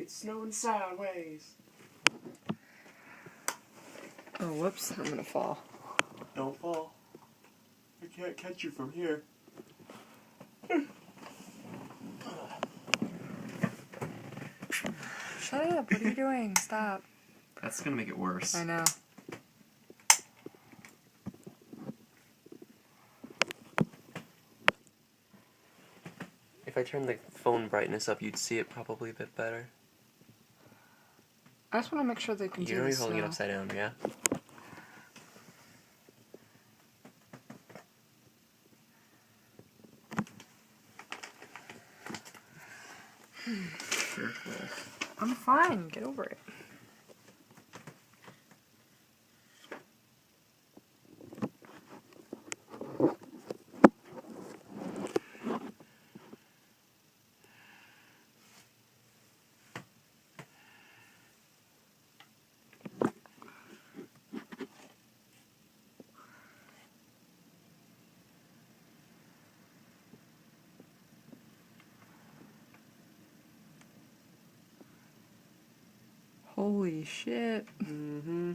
It's snowing sideways. Oh, whoops, I'm gonna fall. Don't fall. I can't catch you from here. Shut up, what are you doing? Stop. That's gonna make it worse. I know. If I turn the phone brightness up, you'd see it probably a bit better. I just want to make sure they can see You know the you're holding it snow. upside down, yeah? Careful. I'm fine, get over it. Holy shit. Mm-hmm.